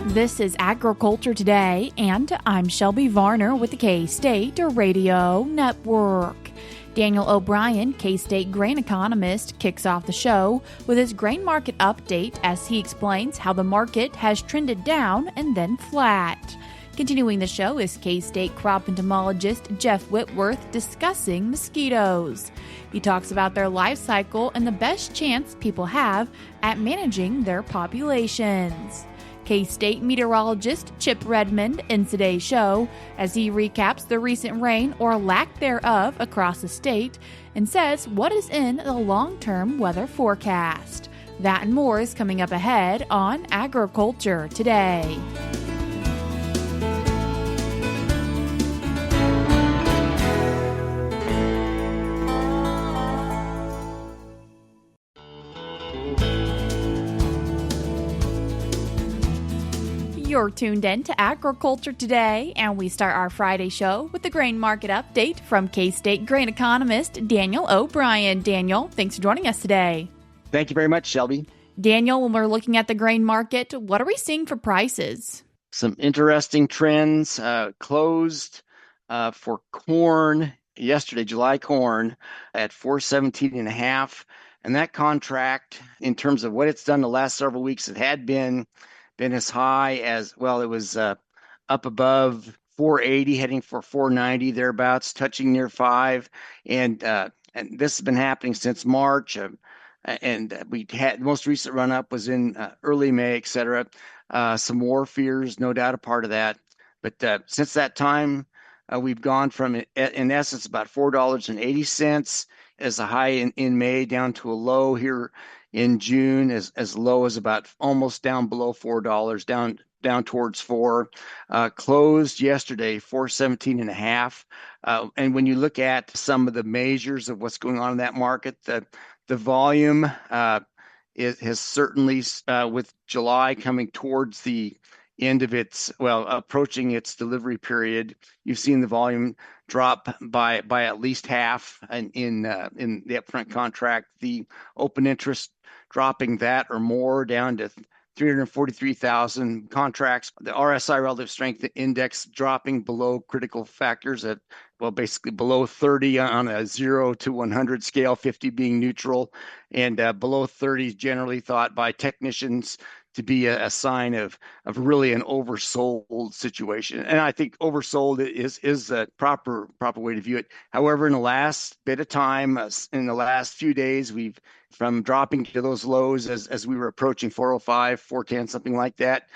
This is Agriculture Today, and I'm Shelby Varner with the K-State Radio Network. Daniel O'Brien, K-State grain economist, kicks off the show with his grain market update as he explains how the market has trended down and then flat. Continuing the show is K-State crop entomologist Jeff Whitworth discussing mosquitoes. He talks about their life cycle and the best chance people have at managing their populations. K-State meteorologist Chip Redmond ends today's show as he recaps the recent rain or lack thereof across the state and says what is in the long-term weather forecast. That and more is coming up ahead on Agriculture Today. You're tuned in to Agriculture Today, and we start our Friday show with the grain market update from K-State grain economist Daniel O'Brien. Daniel, thanks for joining us today. Thank you very much, Shelby. Daniel, when we're looking at the grain market, what are we seeing for prices? Some interesting trends. Closed for corn yesterday, July corn at 417.5, and that contract, in terms of what it's done the last several weeks, it had been as high as, well, it was up above 480, heading for 490 thereabouts, touching near 5, and this has been happening since March. And we had the most recent run up was in early May, etc. Some war fears, no doubt, a part of that. But since that time, we've gone from, in essence, about $4.80 as a high in May down to a low here in June, as low as about almost down below $4, down towards 4. Closed yesterday 417.5. And when you look at some of the measures of what's going on in that market, the volume has certainly, with July coming towards the end of approaching its delivery period, you've seen the volume drop by at least half in the upfront contract. The open interest dropping that or more down to 343,000 contracts. The RSI relative strength index dropping below critical factors at, basically below 30 on a 0 to 100 scale, 50 being neutral, and below 30 is generally thought by technicians to be a sign of really an oversold situation. And I think oversold is a proper way to view it. However, in the last bit of time, in the last few days, we've from dropping to those lows as we were approaching 405, 410, something like that.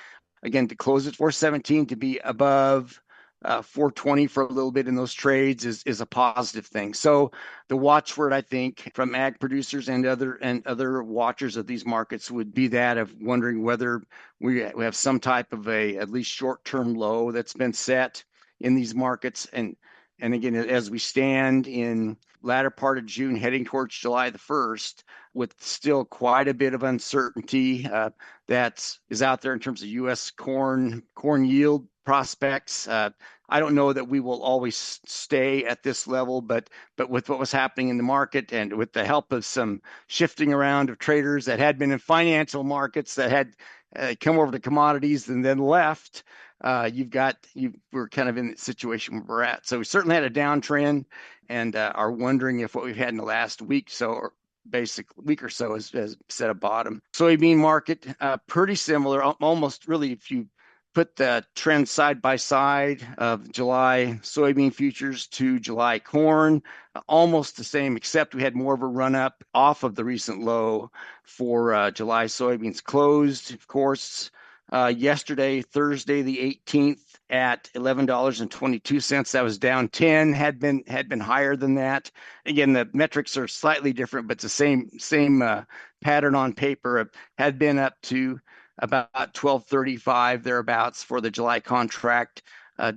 Again, to close at 417, to be above 420 for a little bit in those trades is a positive thing. So the watchword, I think, from ag producers and other watchers of these markets would be that of wondering whether we have some type of at least short-term low that's been set in these markets. And again, as we stand in latter part of June, heading towards July the 1st, with still quite a bit of uncertainty that is out there in terms of U.S. corn yield prospects. I don't know that we will always stay at this level, but with what was happening in the market and with the help of some shifting around of traders that had been in financial markets that had come over to commodities and then left, we're kind of in the situation where we're at. So we certainly had a downtrend and are wondering if what we've had in the last week week or so has set a bottom. Soybean market, pretty similar, almost really, if you put the trend side by side of July soybean futures to July corn, almost the same, except we had more of a run up off of the recent low for July soybeans. Closed, of course, yesterday, Thursday, the 18th, at $11.22. That was down 10. Had been higher than that. Again, the metrics are slightly different, but it's the same pattern on paper. Had been up to about 12.35 thereabouts for the July contract.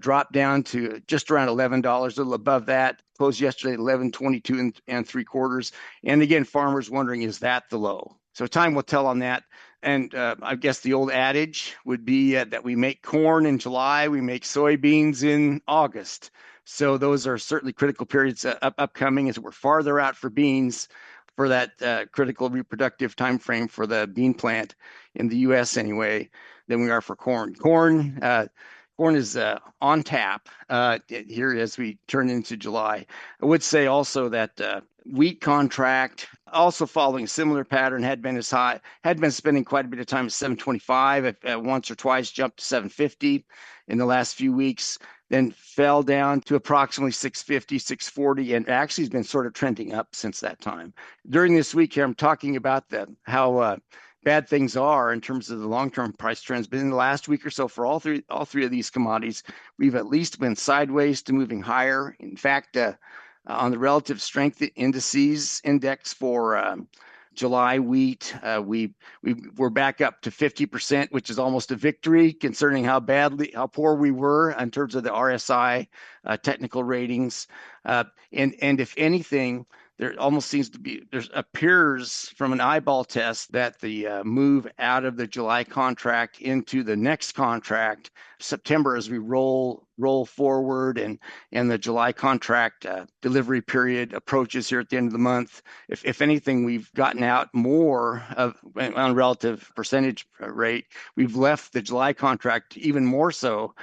Dropped down to just around $11, a little above that. Closed yesterday at 11.22 and 3/4. And again, farmers wondering, is that the low? So time will tell on that. And I guess the old adage would be that we make corn in July, we make soybeans in August. So those are certainly critical periods upcoming as we're farther out for beans. for that critical reproductive time frame for the bean plant in the U.S. anyway than we are for corn. Corn is on tap here as we turn into July. I would say also that wheat contract also following a similar pattern had been spending quite a bit of time at 725, once or twice jumped to 750 in the last few weeks, then fell down to approximately 650, 640, and actually has been sort of trending up since that time. During this week here, I'm talking about how bad things are in terms of the long-term price trends. But in the last week or so, for all three of these commodities, we've at least been sideways to moving higher. In fact, on the relative strength indices index for July wheat, we're back up to 50%, which is almost a victory concerning how poor we were in terms of the RSI technical ratings. And if anything, there almost appears from an eyeball test that the move out of the July contract into the next contract, September, as we roll forward and the July contract delivery period approaches here at the end of the month. If anything, we've gotten out more on relative percentage rate. We've left the July contract even more so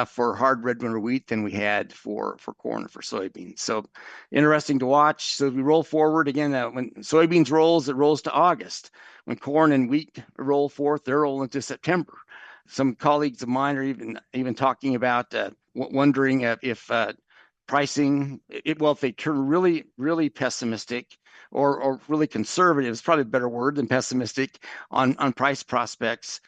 for hard red winter wheat than we had for corn or for soybeans. So interesting to watch. So we roll forward again. When soybeans rolls, it rolls to August. When corn and wheat roll forth, they're rolling to September. Some colleagues of mine are even talking about wondering if pricing, if they turn really, really pessimistic or really conservative, is probably a better word than pessimistic on price prospects.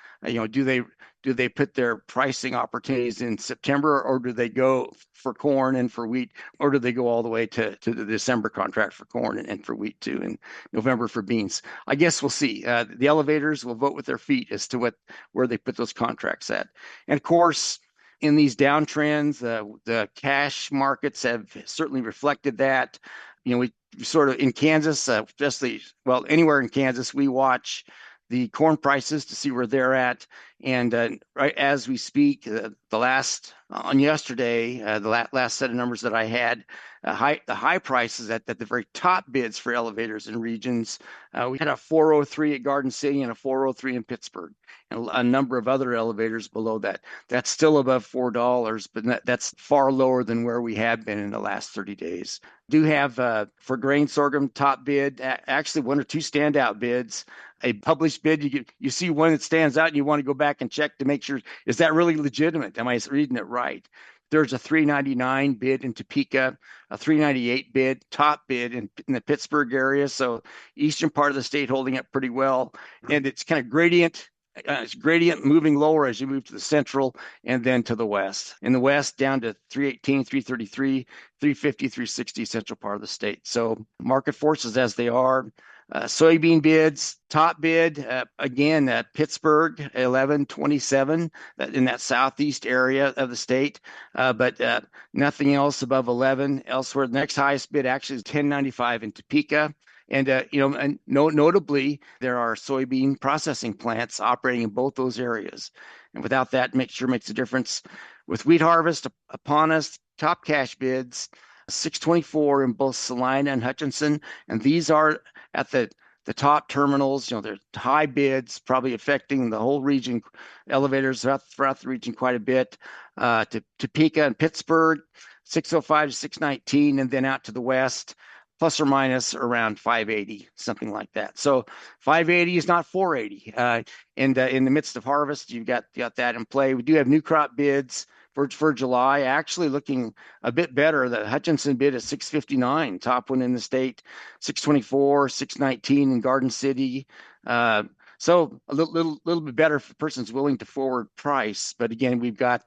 Do they put their pricing opportunities in September, or do they go for corn and for wheat, or do they go all the way to the December contract for corn and for wheat too, and November for beans? I guess we'll see. The elevators will vote with their feet as to where they put those contracts at. And of course, in these downtrends, the cash markets have certainly reflected that. We sort of in Kansas, anywhere in Kansas, we watch the corn prices to see where they're at. And right as we speak, yesterday, the last set of numbers that I had, the high prices at the very top bids for elevators and regions. We had a 403 at Garden City and a 403 in Pittsburgh, and a number of other elevators below that. That's still above $4, but that's far lower than where we have been in the last 30 days. Do have for grain sorghum top bid, actually one or two standout bids. A published bid, you see one that stands out and you want to go back and check to make sure, is that really legitimate? Am I reading it right? There's a $3.99 bid in Topeka, a $3.98 top bid in the Pittsburgh area. So eastern part of the state holding up pretty well. And it's kind of gradient. It's gradient moving lower as you move to the central and then to the west. In the west, down to 318, 333, 350, 360, central part of the state. So market forces as they are. Soybean bids, top bid, again, Pittsburgh, 1127 in that southeast area of the state, but nothing else above 11 elsewhere. The next highest bid actually is 1095 in Topeka. And notably, there are soybean processing plants operating in both those areas. And without that, makes a difference. With wheat harvest upon us, top cash bids, 624 in both Salina and Hutchinson. And these are at the top terminals. They're high bids, probably affecting the whole region, elevators throughout the region quite a bit. To Topeka and Pittsburgh, 605 to 619, and then out to the west, plus or minus around 580, something like that. So 580 is not 480. In the midst of harvest, you've got that in play. We do have new crop bids for July, actually looking a bit better. The Hutchinson bid is 659, top one in the state, 624, 619 in Garden City. So a little bit better if a person's willing to forward price. But again, we've got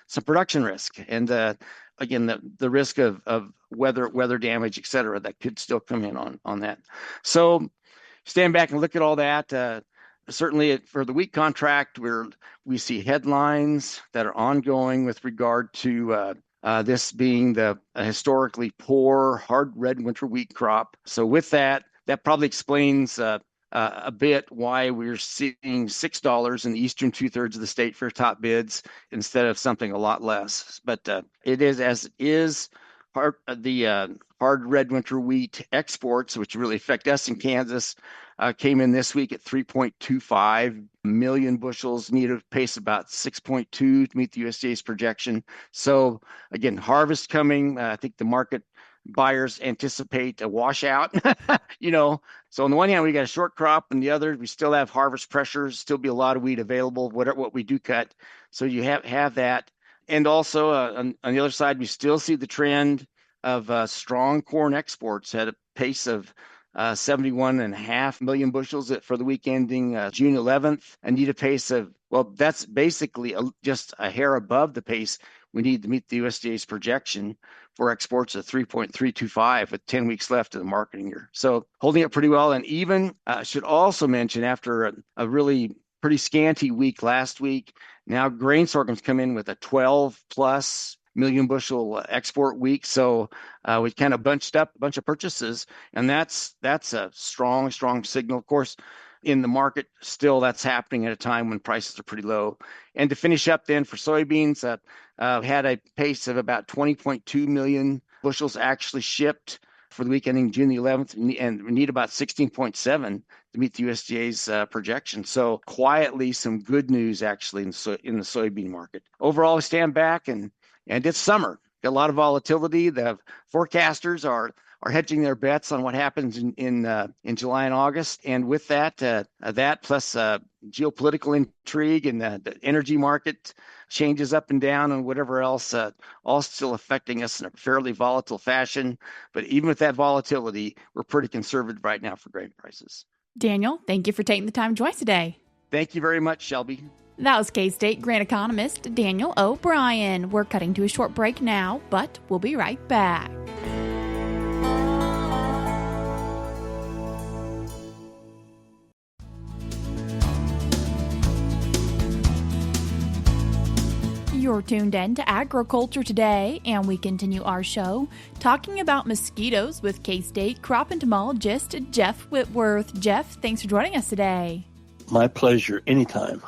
some production risk, and again, the risk of weather damage, et cetera, that could still come in on that. So stand back and look at all that. Certainly for the wheat contract, we see headlines that are ongoing with regard to this being the historically poor hard red winter wheat crop. So with that probably explains a bit why we're seeing $6 in the eastern two-thirds of the state for top bids instead of something a lot less. But it is as is. hard red winter wheat exports, which really affect us in Kansas, came in this week at 3.25 million bushels, need a pace about 6.2 to meet the USDA's projection. So again, harvest coming. I think the market buyers anticipate a washout. So on the one hand, we got a short crop, and the other, we still have harvest pressures, still be a lot of wheat available, what we do cut. So you have that. And also on the other side, we still see the trend of strong corn exports at a pace of 71.5 million bushels for the week ending June 11th, and need a pace of, well, that's basically just a hair above the pace we need to meet the USDA's projection for exports of 3.325 with 10 weeks left of the marketing year. So holding up pretty well. And even should also mention, after a really pretty scanty week last week, now grain sorghum's come in with a 12 plus million bushel export week. So we kind of bunched up a bunch of purchases, and that's a strong signal. Of course, in the market, still that's happening at a time when prices are pretty low. And to finish up then for soybeans, had a pace of about 20.2 million bushels actually shipped for the week ending June the 11th, and we need about 16.7 to meet the USDA's projection. So quietly, some good news actually in the soybean market. Overall, we stand back, and it's summer. Got a lot of volatility. The forecasters are hedging their bets on what happens in July and August. And with that plus geopolitical intrigue and the energy market changes up and down and whatever else, all still affecting us in a fairly volatile fashion. But even with that volatility, we're pretty conservative right now for grain prices. Daniel, thank you for taking the time to join us today. Thank you very much, Shelby. That was K-State grain economist Daniel O'Brien. We're cutting to a short break now, but we'll be right back. You're tuned in to Agriculture Today, and we continue our show talking about mosquitoes with K-State crop entomologist Jeff Whitworth. Jeff, thanks for joining us today. My pleasure, anytime.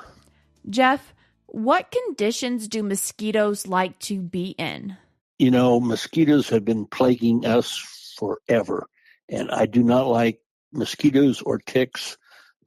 Jeff, what conditions do mosquitoes like to be in? Mosquitoes have been plaguing us forever, and I do not like mosquitoes or ticks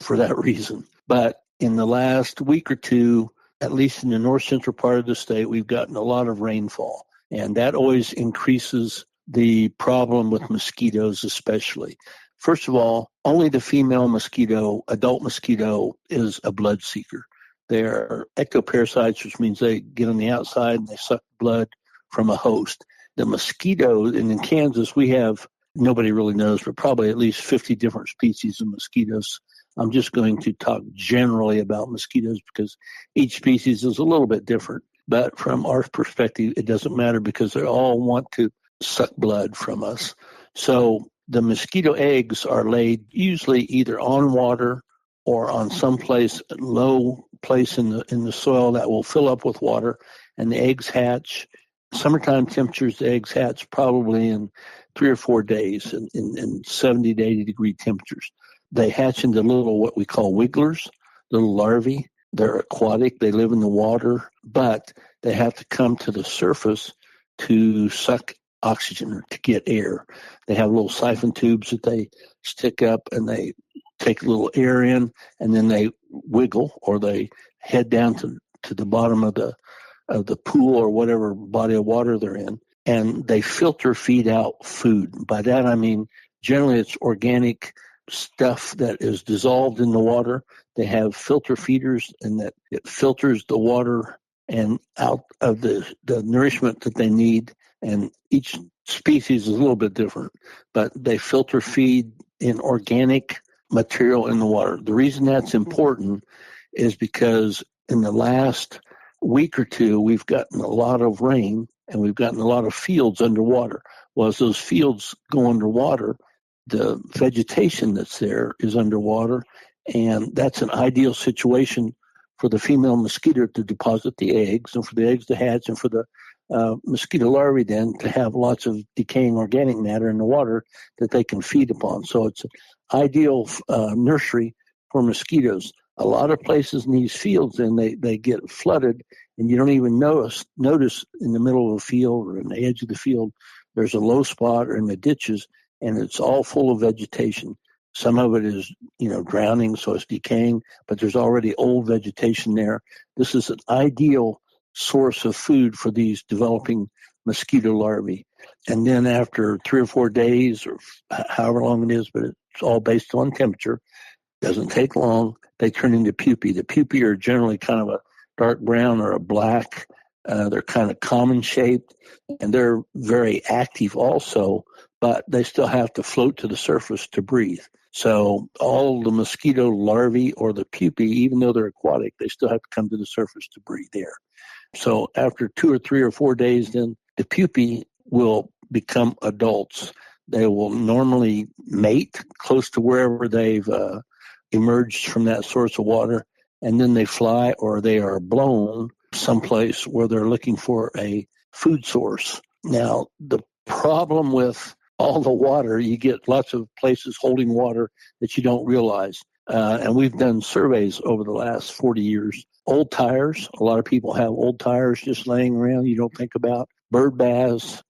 for that reason. But in the last week or two, at least in the north central part of the state, we've gotten a lot of rainfall, and that always increases the problem with mosquitoes especially. First of all, only the female mosquito, adult mosquito, is a blood seeker. They're ectoparasites, which means they get on the outside and they suck blood from a host. The mosquito, and in Kansas, we have, nobody really knows, but probably at least 50 different species of mosquitoes. I'm just going to talk generally about mosquitoes because each species is a little bit different. But from our perspective, it doesn't matter because they all want to suck blood from us. So the mosquito eggs are laid usually either on water or on some low place in the soil that will fill up with water, and the eggs hatch. Summertime temperatures, the eggs hatch probably in 3 or 4 days in 70 to 80 degree temperatures. They hatch into little, what we call wigglers, little larvae. They're aquatic. They live in the water, but they have to come to the surface to suck oxygen or to get air. They have little siphon tubes that they stick up, and they take a little air in, and then they wiggle, or they head down to the bottom of the pool or whatever body of water they're in, and they filter feed out food. By that I mean generally it's organic stuff that is dissolved in the water. They have filter feeders, and that it filters the water and out of the nourishment that they need. And each species is a little bit different, but they filter feed in organic material in the water. The reason that's important is because in the last week or two, we've gotten a lot of rain and we've gotten a lot of fields underwater. Well, as those fields go underwater, the vegetation that's there is underwater, and that's an ideal situation for the female mosquito to deposit the eggs, and for the eggs to hatch, and for the mosquito larvae then to have lots of decaying organic matter in the water that they can feed upon. So it's an ideal nursery for mosquitoes. A lot of places in these fields, then they get flooded, and you don't even notice in the middle of a field or in the edge of the field there's a low spot or in the ditches, and it's all full of vegetation. Some of it is, drowning, so it's decaying, but there's already old vegetation there. This is an ideal source of food for these developing mosquito larvae. And then after 3 or 4 days, or however long it is, but it's all based on temperature, doesn't take long, they turn into pupae. The pupae are generally kind of a dark brown or a black. They're kind of common shaped, and they're very active also, but they still have to float to the surface to breathe. So all the mosquito larvae or the pupae, even though they're aquatic, they still have to come to the surface to breathe air. So after 2 or 3 or 4 days, then the pupae will become adults. They will normally mate close to wherever they've emerged from that source of water, and then they fly or they are blown someplace where they're looking for a food source. Now, the problem with all the water, you get lots of places holding water that you don't realize. And we've done surveys over the last 40 years. Old tires, a lot of people have old tires just laying around you don't think about. Bird baths,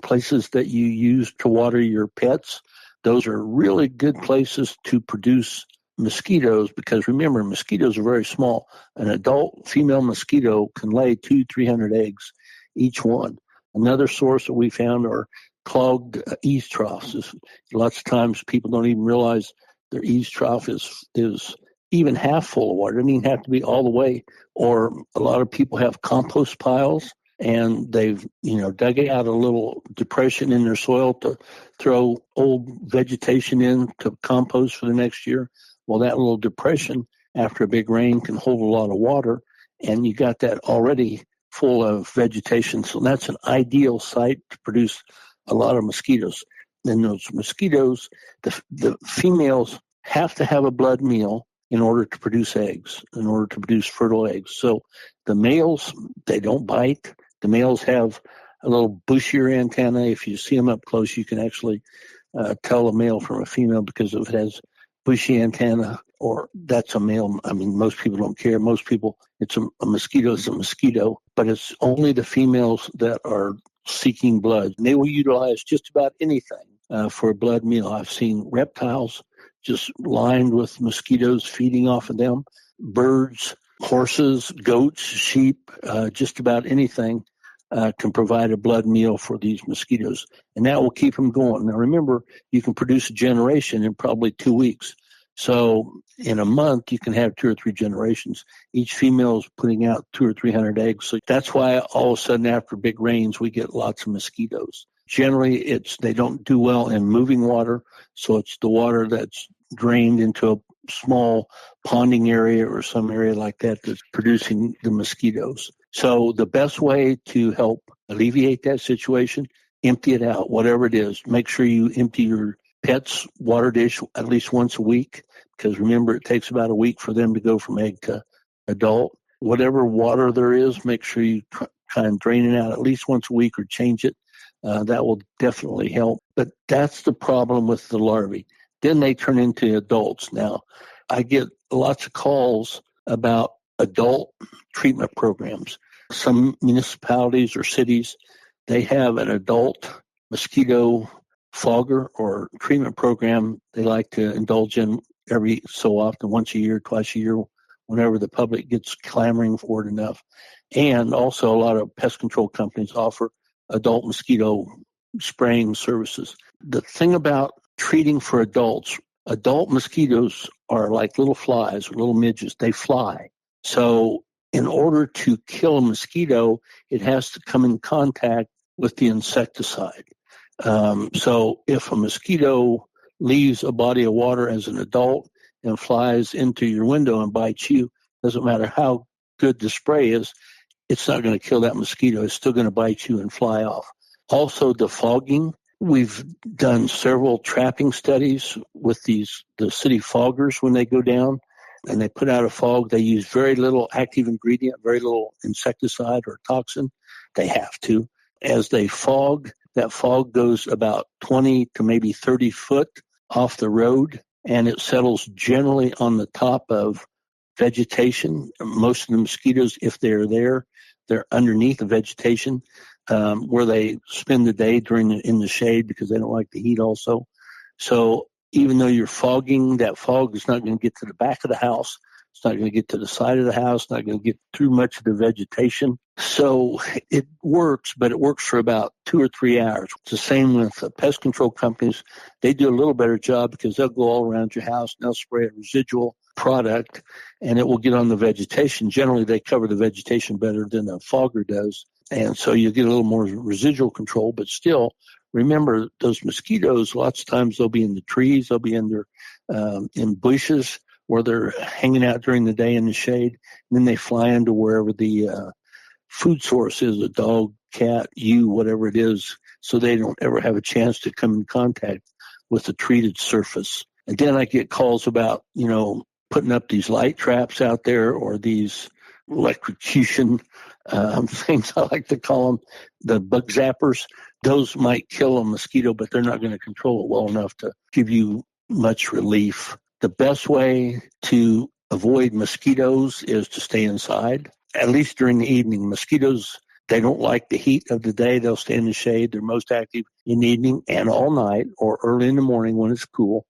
places that you use to water your pets. Those are really good places to produce mosquitoes, because remember, mosquitoes are very small. An adult female mosquito can lay 200-300 eggs each one. Another source that we found are clogged eaves troughs. Lots of times people don't even realize their eaves trough is even half full of water. It doesn't even have to be all the way. Or a lot of people have compost piles, and they've dug out a little depression in their soil to throw old vegetation in to compost for the next year. Well, that little depression after a big rain can hold a lot of water, and you got that already full of vegetation. So that's an ideal site to produce a lot of mosquitoes. And those mosquitoes, the females have to have a blood meal in order to produce eggs, in order to produce fertile eggs. So the males, they don't bite. The males have a little bushier antenna. If you see them up close, you can actually tell a male from a female because if it has bushy antenna, or that's a male. I mean, most people don't care. Most people, it's a mosquito, it's a mosquito, but it's only the females that are seeking blood. And they will utilize just about anything for a blood meal. I've seen reptiles just lined with mosquitoes feeding off of them, birds, horses, goats, sheep, just about anything can provide a blood meal for these mosquitoes, and that will keep them going. Now, remember, you can produce a generation in probably 2 weeks. So in a month, you can have 2 or 3 generations. Each female is putting out 200 or 300 eggs. So that's why all of a sudden after big rains, we get lots of mosquitoes. Generally, they don't do well in moving water, so it's the water that's drained into a small ponding area or some area like that that's producing the mosquitoes. So the best way to help alleviate that situation, empty it out, whatever it is. Make sure you empty your pet's water dish at least once a week, because remember, it takes about a week for them to go from egg to adult. Whatever water there is, make sure you try and drain it out at least once a week or change it. That will definitely help. But that's the problem with the larvae. Then they turn into adults. Now, I get lots of calls about adult treatment programs. Some municipalities or cities, they have an adult mosquito fogger or treatment program they like to indulge in every so often, once a year, twice a year, whenever the public gets clamoring for it enough. And also a lot of pest control companies offer adult mosquito spraying services. The thing about treating for adult mosquitoes are like little flies or little midges. They fly. So in order to kill a mosquito, it has to come in contact with the insecticide. So if a mosquito leaves a body of water as an adult and flies into your window and bites you, doesn't matter how good the spray is, it's not going to kill that mosquito. It's still going to bite you and fly off. Also, the fogging. We've done several trapping studies with the city foggers when they go down and they put out a fog. They use very little active ingredient, very little insecticide or toxin. They have to. As they fog, that fog goes about 20 to maybe 30 foot off the road, and it settles generally on the top of vegetation. Most of the mosquitoes, if they're there, they're underneath the vegetation. where they spend the day in the shade because they don't like the heat also. So even though you're fogging, that fog is not going to get to the back of the house. It's not going to get to the side of the house, not going to get through much of the vegetation. So it works, but it works for about 2 or 3 hours. It's the same with pest control companies. They do a little better job because they'll go all around your house and they'll spray a residual product and it will get on the vegetation. Generally, they cover the vegetation better than a fogger does. And so you get a little more residual control, but still, remember those mosquitoes, lots of times they'll be in the trees, they'll be in bushes where they're hanging out during the day in the shade. And then they fly into wherever the food source is, a dog, cat, you, whatever it is, so they don't ever have a chance to come in contact with the treated surface. And then I get calls about, putting up these light traps out there or these electrocution things, I like to call them, the bug zappers. Those might kill a mosquito, but they're not going to control it well enough to give you much relief. The best way to avoid mosquitoes is to stay inside, at least during the evening. Mosquitoes, they don't like the heat of the day. They'll stay in the shade. They're most active in the evening and all night or early in the morning when it's cool.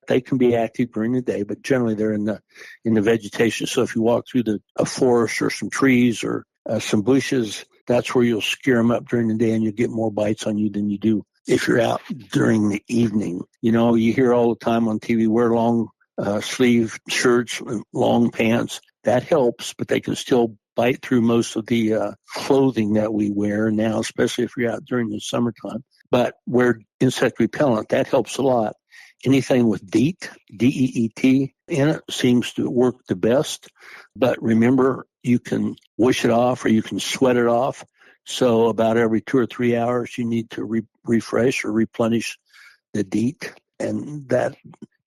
They can be active during the day, but generally they're in the vegetation. So if you walk through a forest or some trees or some bushes, that's where you'll scare them up during the day and you'll get more bites on you than you do if you're out during the evening. You hear all the time on TV, wear long sleeve shirts, long pants. That helps, but they can still bite through most of the clothing that we wear now, especially if you're out during the summertime. But wear insect repellent, that helps a lot. Anything with DEET, D-E-E-T, in it seems to work the best. But remember, you can wash it off or you can sweat it off. So about every 2 or 3 hours, you need to refresh or replenish the DEET. And that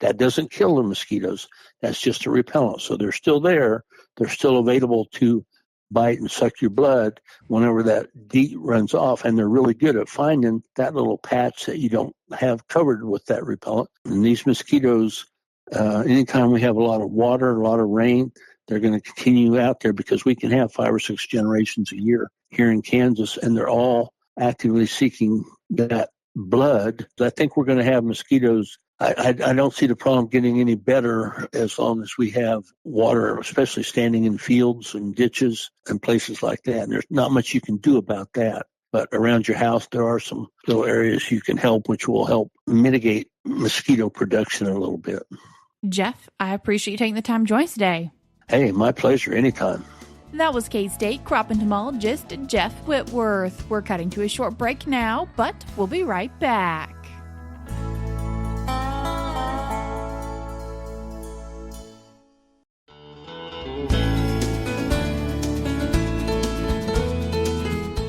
doesn't kill the mosquitoes. That's just a repellent. So they're still there. They're still available to bite and suck your blood whenever that DEET runs off. And they're really good at finding that little patch that you don't have covered with that repellent. And these mosquitoes, anytime we have a lot of water, a lot of rain, they're going to continue out there because we can have 5 or 6 generations a year here in Kansas, and they're all actively seeking that blood. I think we're going to have mosquitoes. I don't see the problem getting any better as long as we have water, especially standing in fields and ditches and places like that. And there's not much you can do about that. But around your house, there are some little areas you can help, which will help mitigate mosquito production a little bit. Jeff, I appreciate you taking the time to join us today. Hey, my pleasure. Anytime. That was K-State crop entomologist Jeff Whitworth. We're cutting to a short break now, but we'll be right back.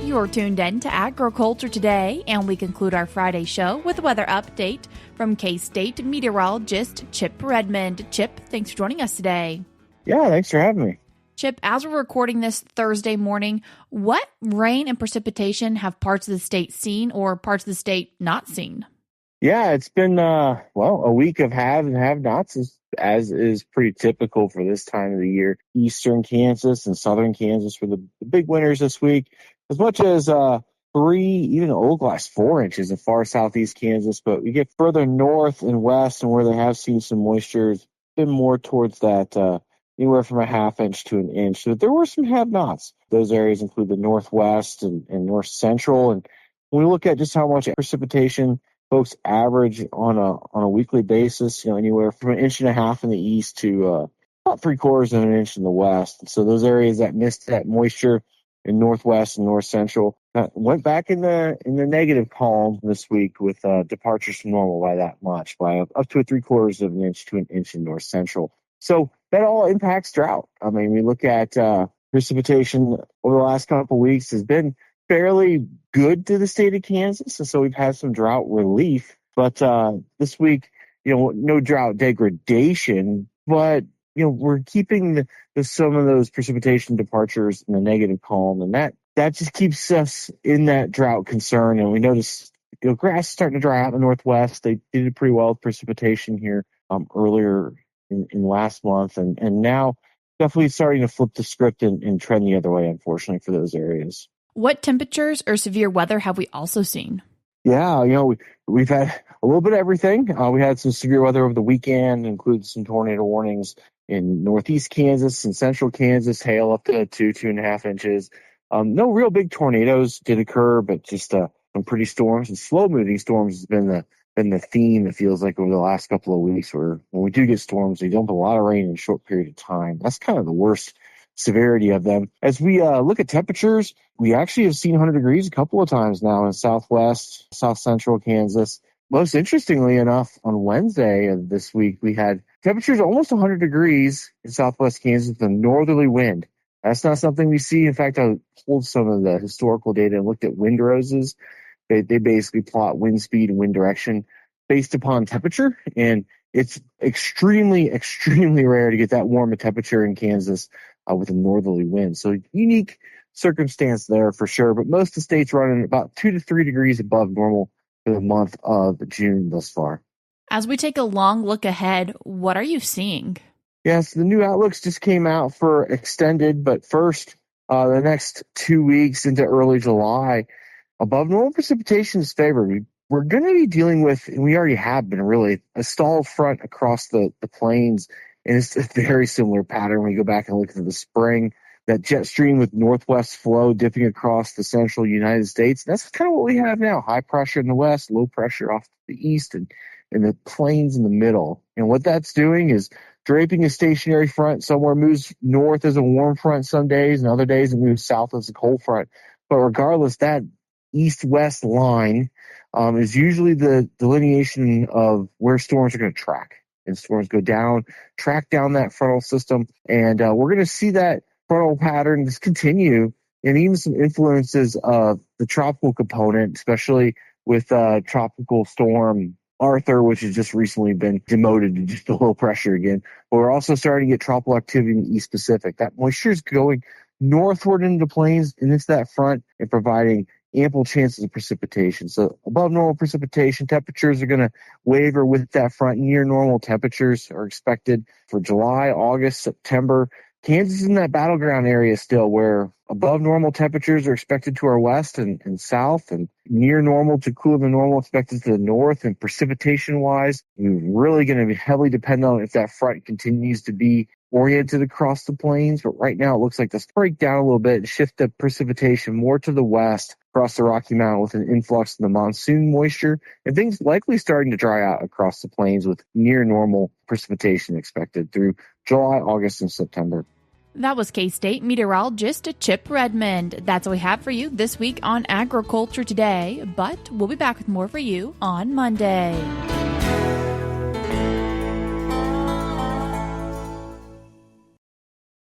You're tuned in to Agriculture Today, and we conclude our Friday show with a weather update from K-State meteorologist Chip Redmond. Chip, thanks for joining us today. Yeah, thanks for having me. Chip, as we're recording this Thursday morning, what rain and precipitation have parts of the state seen or parts of the state not seen? Yeah, it's been, a week of have and have-nots, as is pretty typical for this time of the year. Eastern Kansas and southern Kansas were the big winners this week. As much as 3, even Old Glass 4 inches in far southeast Kansas, but we get further north and west and where they have seen some moisture, it's been more towards that anywhere from a ½ inch to an inch. So there were some have-nots. Those areas include the northwest and north central. And when we look at just how much precipitation folks average on a weekly basis, anywhere from 1.5 inches in the east to about 3/4 of an inch in the west. And so those areas that missed that moisture in northwest and north central went back in the negative column this week with departures from normal by that much, by up to 3/4 of an inch to an inch in north central. So that all impacts drought. I mean, we look at precipitation over the last couple of weeks has been fairly good to the state of Kansas, and so we've had some drought relief. But this week, no drought degradation, but we're keeping some of those precipitation departures in the negative column, and that just keeps us in that drought concern. And we notice grass is starting to dry out in the northwest. They did pretty well with precipitation here earlier in last month, and now definitely starting to flip the script and trend the other way, unfortunately, for those areas. What temperatures or severe weather have we also seen? Yeah, we've had a little bit of everything. We had some severe weather over the weekend, including some tornado warnings in northeast Kansas and central Kansas, hail up to 2.5 inches. No real big tornadoes did occur, but just some pretty storms and slow-moving storms has been the theme, it feels like, over the last couple of weeks, where when we do get storms, they dump a lot of rain in a short period of time. That's kind of the worst severity of them. As we look at temperatures, we actually have seen 100 degrees a couple of times now in southwest, south central Kansas. Most interestingly enough, on Wednesday of this week, we had temperatures almost 100 degrees in southwest Kansas with a northerly wind. That's not something we see. In fact, I pulled some of the historical data and looked at wind roses. They basically plot wind speed and wind direction based upon temperature, and it's extremely, extremely rare to get that warm a temperature in Kansas with a northerly wind. So unique circumstance there for sure, but most of the states running about 2 to 3 degrees above normal for the month of June thus far. As we take a long look ahead, what are you seeing? Yes, the new outlooks just came out for extended, but first, the next 2 weeks into early July, above normal precipitation is favored. We're going to be dealing with, and we already have been really, a stalled front across the plains. And it's a very similar pattern when you go back and look at the spring, that jet stream with northwest flow dipping across the central United States. That's kind of what we have now. High pressure in the west, low pressure off to the east, and the plains in the middle. And what that's doing is draping a stationary front. Somewhere moves north as a warm front some days, and other days it moves south as a cold front. But regardless, that east-west line is usually the delineation of where storms are going to track. And storms go down, track down that frontal system. And we're going to see that frontal pattern just continue, and even some influences of the tropical component, especially with tropical storm Arthur, which has just recently been demoted to just a low pressure again. But we're also starting to get tropical activity in the East Pacific. That moisture is going northward into the plains and into that front and providing ample chances of precipitation. So above normal precipitation, temperatures are going to waver with that front. Near normal temperatures are expected for July, August, September. Kansas is in that battleground area still, where above normal temperatures are expected to our west and south, and near normal to cooler than normal expected to the north. And precipitation-wise, we're really going to be heavily dependent on if that front continues to be oriented across the plains. But right now it looks like this break down a little bit and shift the precipitation more to the west across the Rocky Mountain with an influx of the monsoon moisture, and things likely starting to dry out across the plains with near normal precipitation expected through July, August, and September. That was K-State meteorologist Chip Redmond. That's what we have for you this week on Agriculture Today, but we'll be back with more for you on Monday.